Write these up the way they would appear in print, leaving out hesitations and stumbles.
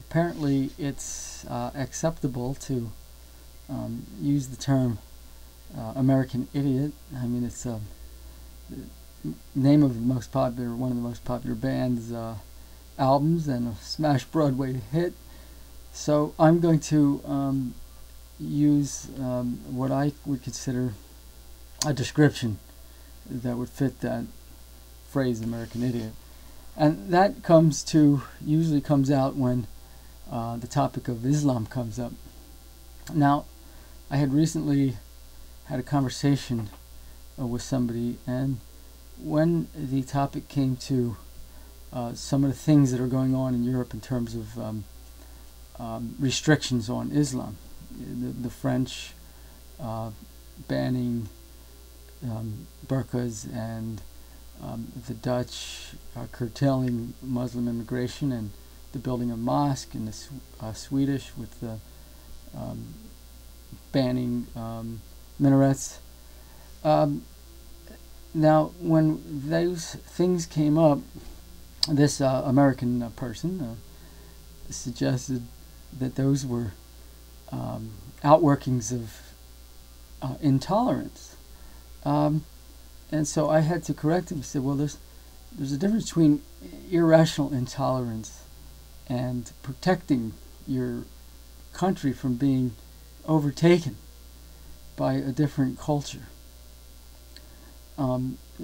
apparently it's acceptable to use the term American Idiot. I mean, it's the name of one of the most popular band's albums and a smash Broadway hit. So I'm going to use what I would consider a description that would fit that phrase, American Idiot. And that usually comes out when the topic of Islam comes up. Now, I had recently had a conversation with somebody, and when the topic came to some of the things that are going on in Europe in terms of restrictions on Islam, the French banning burqas, and the Dutch curtailing Muslim immigration, and the building of mosque, and the Swedish with the banning minarets. Now, when those things came up, this American person suggested that those were outworkings of intolerance. And so I had to correct him. He said, well, there's a difference between irrational intolerance and protecting your country from being overtaken by a different culture.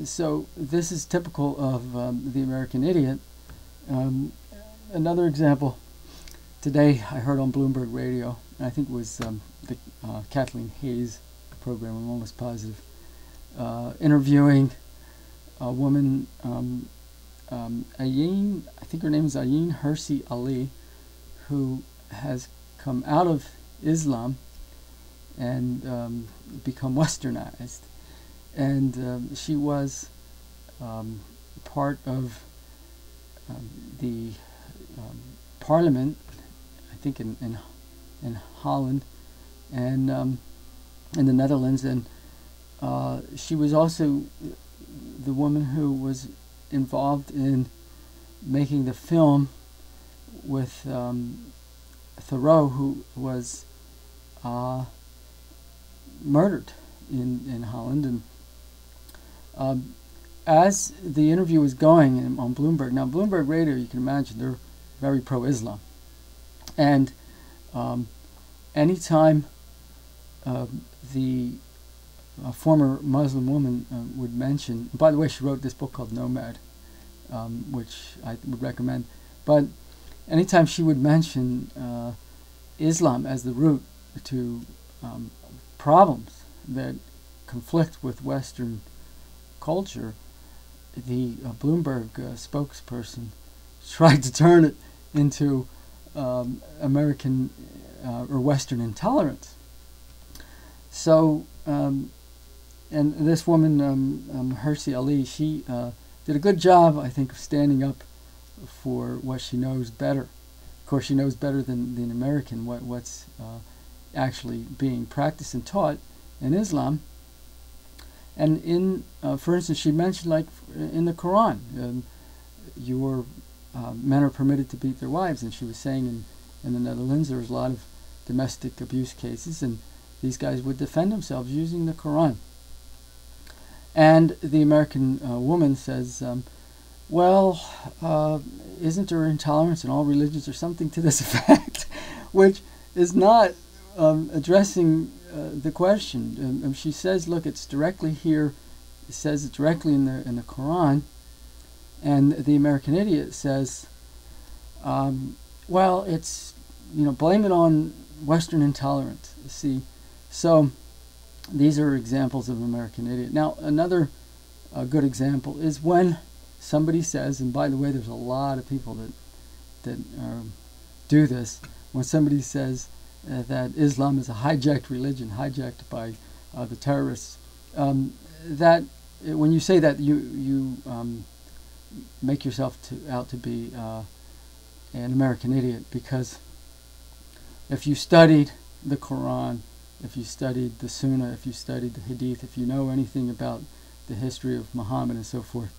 So this is typical of the American Idiot. Another example, today I heard on Bloomberg Radio, and I think it was the Kathleen Hayes program, I'm almost positive, interviewing a woman, Ayeen, I think her name is Ayeen Hirsi Ali, who has come out of Islam and become westernized. And she was part of the parliament, I think in Holland and in the Netherlands, and she was also the woman who was involved in making the film with Thoreau, who was murdered in Holland. And as the interview was going on Bloomberg, now Bloomberg Radio, you can imagine, they're very pro-Islam. And anytime the former Muslim woman would mention, by the way, she wrote this book called Nomad, which I would recommend, but anytime she would mention Islam as the root to problems that conflict with Western culture, the Bloomberg spokesperson tried to turn it into American or Western intolerance. So, and this woman, Hirsi Ali, she did a good job, I think, of standing up for what she knows better. Of course, she knows better than the American what's actually being practiced and taught in Islam. And for instance, she mentioned, like in the Quran, your men are permitted to beat their wives, and she was saying in the Netherlands there was a lot of domestic abuse cases, and these guys would defend themselves using the Quran. And the American woman says, well, isn't there intolerance in all religions, or something to this effect, which is not addressing the question. She says, look, it's directly here, it says it directly in the Quran, and the American Idiot says, well, it's, blame it on Western intolerance. See, so these are examples of American Idiot. Now, another good example is when somebody says, and by the way, there's a lot of people that do this, when somebody says that Islam is a hijacked religion, hijacked by the terrorists, that when you say that, you make yourself out to be an American Idiot, because if you studied the Quran, if you studied the Sunnah, if you studied the Hadith, if you know anything about the history of Muhammad and so forth,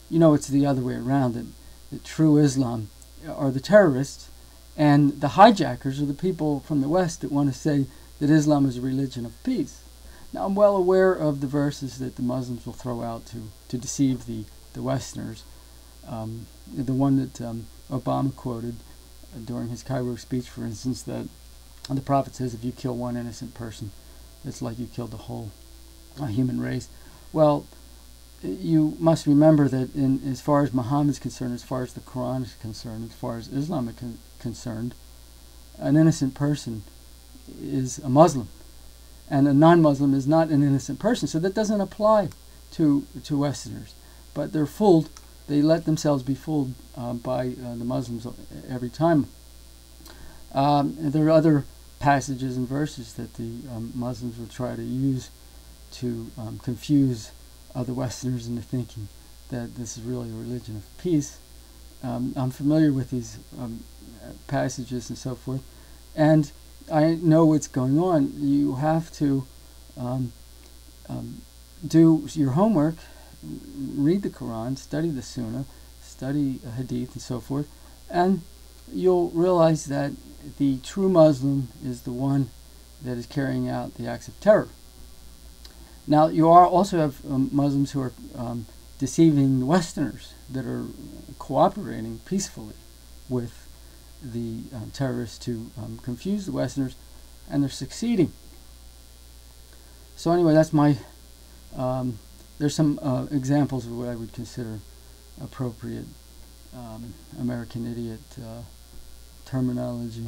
it's the other way around, that true Islam are the terrorists, And the hijackers are the people from the West that want to say that Islam is a religion of peace. Now, I'm well aware of the verses that the Muslims will throw out to deceive the Westerners. The one that Obama quoted during his Cairo speech, for instance, that the Prophet says, if you kill one innocent person, it's like you killed the whole human race. Well, you must remember that as far as Muhammad is concerned, as far as the Quran is concerned, as far as Islam is concerned, an innocent person is a Muslim, and a non-Muslim is not an innocent person. So that doesn't apply to Westerners. But they're fooled. They let themselves be fooled by the Muslims every time. There are other passages and verses that the Muslims will try to use to confuse other Westerners into thinking that this is really a religion of peace. I'm familiar with these passages and so forth, and I know what's going on. You have to do your homework, read the Quran, study the Sunnah, study Hadith and so forth, and you'll realize that the true Muslim is the one that is carrying out the acts of terror. Now, you also have Muslims who are deceiving the Westerners, that are cooperating peacefully with the terrorists to confuse the Westerners, and they're succeeding. So anyway, that's my... there's some examples of what I would consider appropriate American idiot terminology.